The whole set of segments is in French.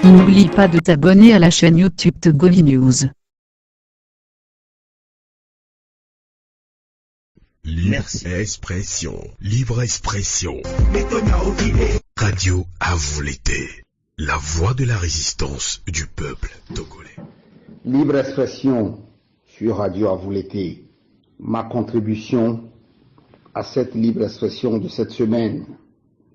N'oublie pas de t'abonner à la chaîne YouTube Togoli News. Libre expression. Radio à vous l'été. La voix de la résistance du peuple togolais. Libre expression sur Radio à vous l'été. Ma contribution à cette libre expression de cette semaine.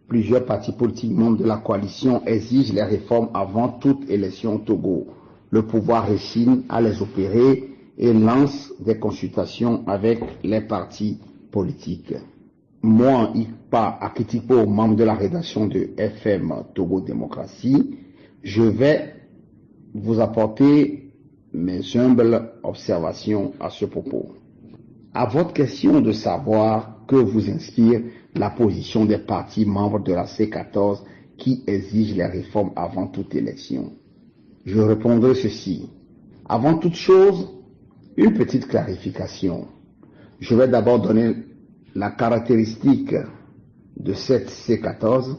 Plusieurs partis politiques membres de la coalition exigent les réformes avant toute élection au Togo. Le pouvoir réchigne à les opérer et lance des consultations avec les partis politiques. Moi, Ikpa Akitipo, membre de la rédaction de FM Togo Démocratie, je vais vous apporter mes humbles observations à ce propos. À votre question de savoir que vous inspire la position des partis membres de la C14 qui exigent les réformes avant toute élection, je répondrai ceci. Avant toute chose, une petite clarification. Je vais d'abord donner la caractéristique de cette C14,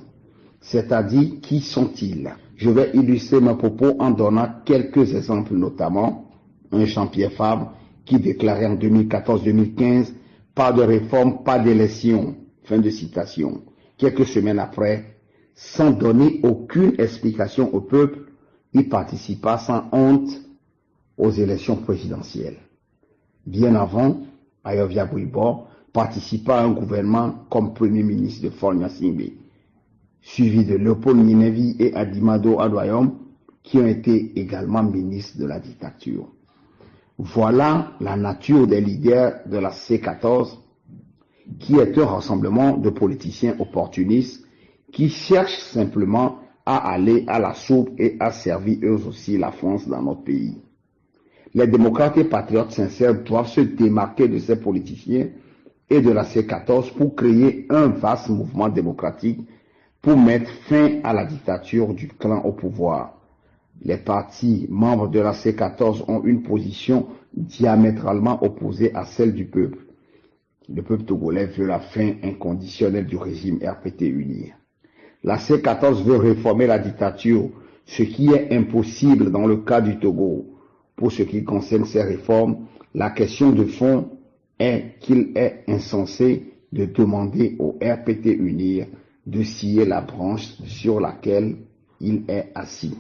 c'est-à-dire qui sont-ils. Je vais illustrer mes propos en donnant quelques exemples, notamment un Jean-Pierre Fabre qui déclarait en 2014-2015 « Pas de réforme, pas d'élection ». Fin de citation. Quelques semaines après, sans donner aucune explication au peuple, il participa sans honte aux élections présidentielles. Bien avant, Ayovia Bouibo participa à un gouvernement comme Premier ministre de Faure Gnassingbé, suivi de Léopold Ninevi et Adimado Adoyom, qui ont été également ministres de la dictature. Voilà la nature des leaders de la C14, qui est un rassemblement de politiciens opportunistes qui cherchent simplement à aller à la soupe et à servir eux aussi la France dans notre pays. Les démocrates et patriotes sincères doivent se démarquer de ces politiciens et de la C14 pour créer un vaste mouvement démocratique pour mettre fin à la dictature du clan au pouvoir. Les partis membres de la C14 ont une position diamétralement opposée à celle du peuple. Le peuple togolais veut la fin inconditionnelle du régime RPT uni. La C14 veut réformer la dictature, ce qui est impossible dans le cas du Togo. Pour ce qui concerne ces réformes, la question de fond est qu'il est insensé de demander au RPT unir de scier la branche sur laquelle il est assis,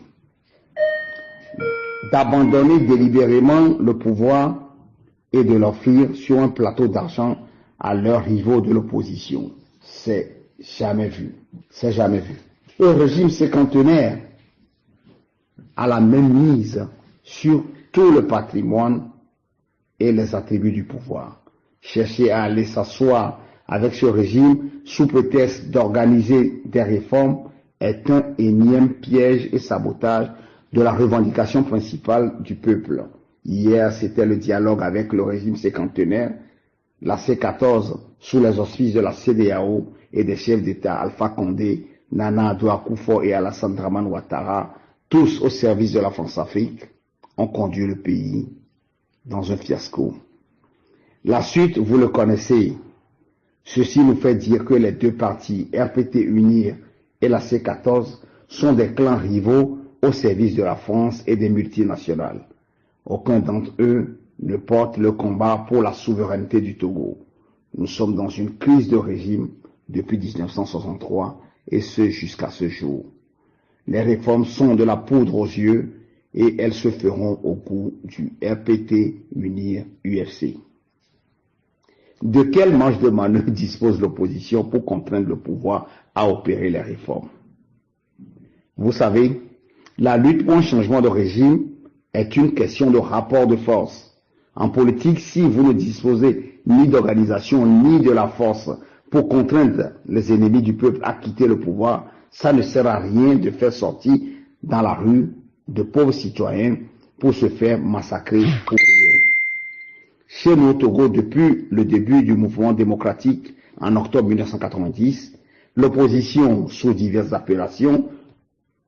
d'abandonner délibérément le pouvoir et de l'offrir sur un plateau d'argent à leurs rivaux de l'opposition. C'est jamais vu. C'est jamais vu. Le régime cinquantenaire a la même mise sur tout le patrimoine et les attributs du pouvoir. Chercher à aller s'asseoir avec ce régime sous prétexte d'organiser des réformes est un énième piège et sabotage de la revendication principale du peuple. Hier, c'était le dialogue avec le régime cinquantenaire. La C14, sous les auspices de la CEDEAO et des chefs d'État Alpha Condé, Nana Addo Akufo et Alassane Dramane Ouattara, tous au service de la France-Afrique, ont conduit le pays dans un fiasco. La suite, vous le connaissez. Ceci nous fait dire que les deux partis, RPT Unir et la C14, sont des clans rivaux au service de la France et des multinationales. Aucun d'entre eux ne porte le combat pour la souveraineté du Togo. Nous sommes dans une crise de régime depuis 1963 et ce jusqu'à ce jour. Les réformes sont de la poudre aux yeux et elles se feront au goût du RPT Unir UFC. De quelle marge de manœuvre dispose l'opposition pour contraindre le pouvoir à opérer les réformes? Vous savez, la lutte pour un changement de régime est une question de rapport de force. En politique, si vous ne disposez ni d'organisation ni de la force pour contraindre les ennemis du peuple à quitter le pouvoir, ça ne sert à rien de faire sortir dans la rue de pauvres citoyens pour se faire massacrer pour rien. Chez nous au Togo, depuis le début du mouvement démocratique en octobre 1990, L'opposition, sous diverses appellations,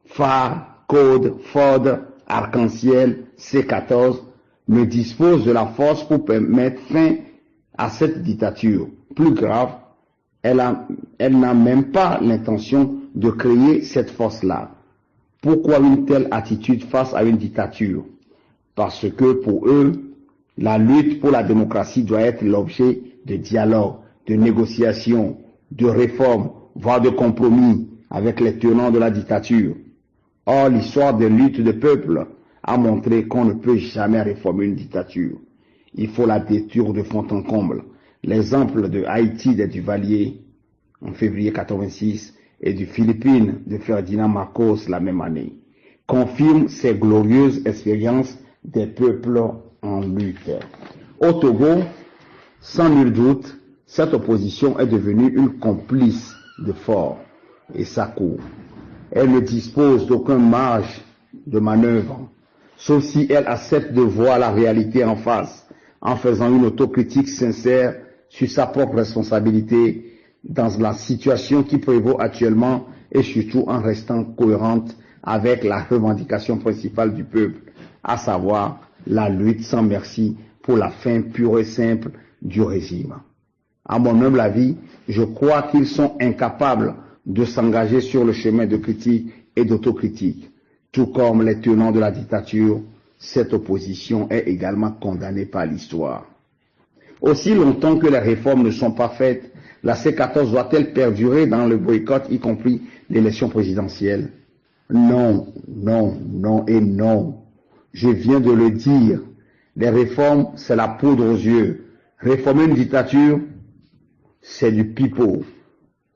phare, code, FOD, arc-en-ciel, C14, ne dispose de la force pour mettre fin à cette dictature. Plus grave, elle n'a même pas l'intention de créer cette force-là. Pourquoi une telle attitude face à une dictature? Parce que pour eux, la lutte pour la démocratie doit être l'objet de dialogue, de négociation, de réforme, voire de compromis avec les tenants de la dictature. Or, l'histoire des luttes de peuple a montré qu'on ne peut jamais réformer une dictature. Il faut la détruire de fond en comble. L'exemple de Haïti des Duvalier en février 86 et du Philippines de Ferdinand Marcos la même année confirme ces glorieuses expériences des peuples en lutte. Au Togo, sans nul doute, cette opposition est devenue une complice de Faure et sa cour. Elle ne dispose d'aucun marge de manœuvre, sauf si elle accepte de voir la réalité en face, en faisant une autocritique sincère sur sa propre responsabilité dans la situation qui prévaut actuellement et surtout en restant cohérente avec la revendication principale du peuple, à savoir la lutte sans merci pour la fin pure et simple du régime. À mon humble avis, je crois qu'ils sont incapables de s'engager sur le chemin de critique et d'autocritique. Tout comme les tenants de la dictature, cette opposition est également condamnée par l'histoire. Aussi longtemps que les réformes ne sont pas faites, la C14 doit-elle perdurer dans le boycott, y compris l'élection présidentielle? Non, non, non et non. Je viens de le dire. Les réformes, c'est la poudre aux yeux. Réformer une dictature, c'est du pipeau.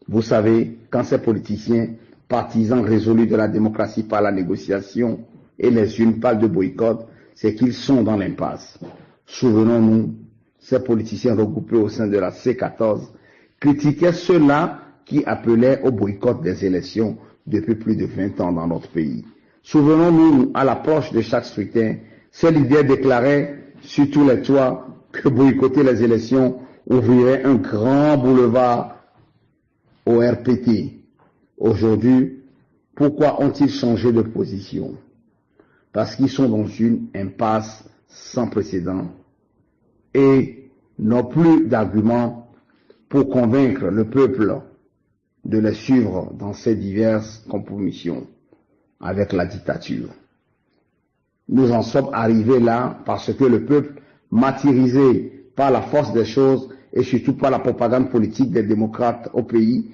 Vous savez, quand ces politiciens, partisans résolus de la démocratie par la négociation, et les unes parlent de boycott, c'est qu'ils sont dans l'impasse. Souvenons-nous, ces politiciens regroupés au sein de la C14 critiquaient ceux-là qui appelaient au boycott des élections depuis plus de 20 ans dans notre pays. Souvenons-nous, à l'approche de chaque scrutin, ces leaders déclaraient sur tous les toits que boycotter les élections ouvrirait un grand boulevard au RPT. Aujourd'hui, pourquoi ont-ils changé de position? Parce qu'ils sont dans une impasse sans précédent et n'ont plus d'arguments pour convaincre le peuple de les suivre dans ces diverses compromissions avec la dictature. Nous en sommes arrivés là parce que le peuple, martyrisé par la force des choses et surtout par la propagande politique des démocrates au pays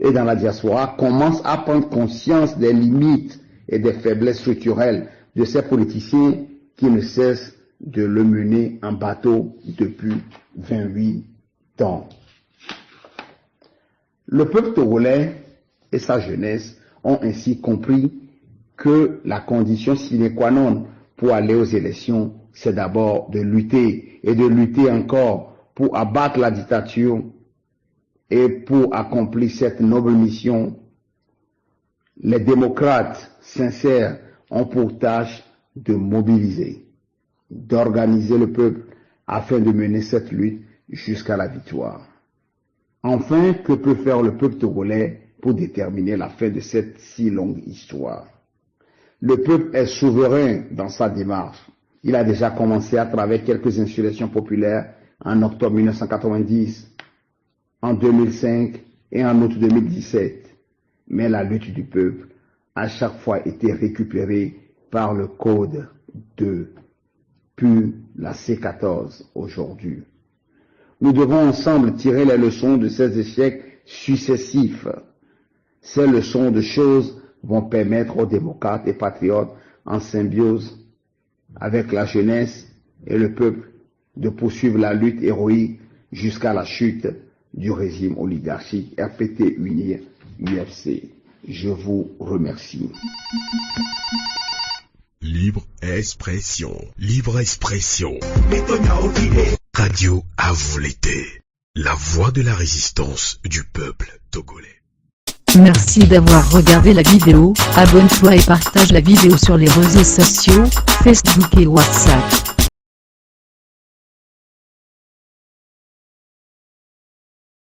et dans la diaspora, commence à prendre conscience des limites et des faiblesses structurelles de ces politiciens qui ne cessent de le mener en bateau depuis 28 ans. Le peuple togolais et sa jeunesse ont ainsi compris que la condition sine qua non pour aller aux élections, c'est d'abord de lutter et de lutter encore pour abattre la dictature et pour accomplir cette noble mission. Les démocrates sincères ont pour tâche de mobiliser, d'organiser le peuple afin de mener cette lutte jusqu'à la victoire. Enfin, que peut faire le peuple togolais pour déterminer la fin de cette si longue histoire? Le peuple est souverain dans sa démarche. Il a déjà commencé à travers quelques insurrections populaires en octobre 1990, en 2005 et en août 2017. Mais la lutte du peuple a chaque fois été récupérée par le Code 2, puis la C14 aujourd'hui. Nous devons ensemble tirer les leçons de ces échecs successifs. Ces leçons de choses vont permettre aux démocrates et patriotes en symbiose avec la jeunesse et le peuple de poursuivre la lutte héroïque jusqu'à la chute du régime oligarchique RPT Unir UFC. Je vous remercie. Libre expression. Libre expression. Radio à vous l'été. La voix de la résistance du peuple togolais. Merci d'avoir regardé la vidéo, abonne-toi et partage la vidéo sur les réseaux sociaux, Facebook et WhatsApp.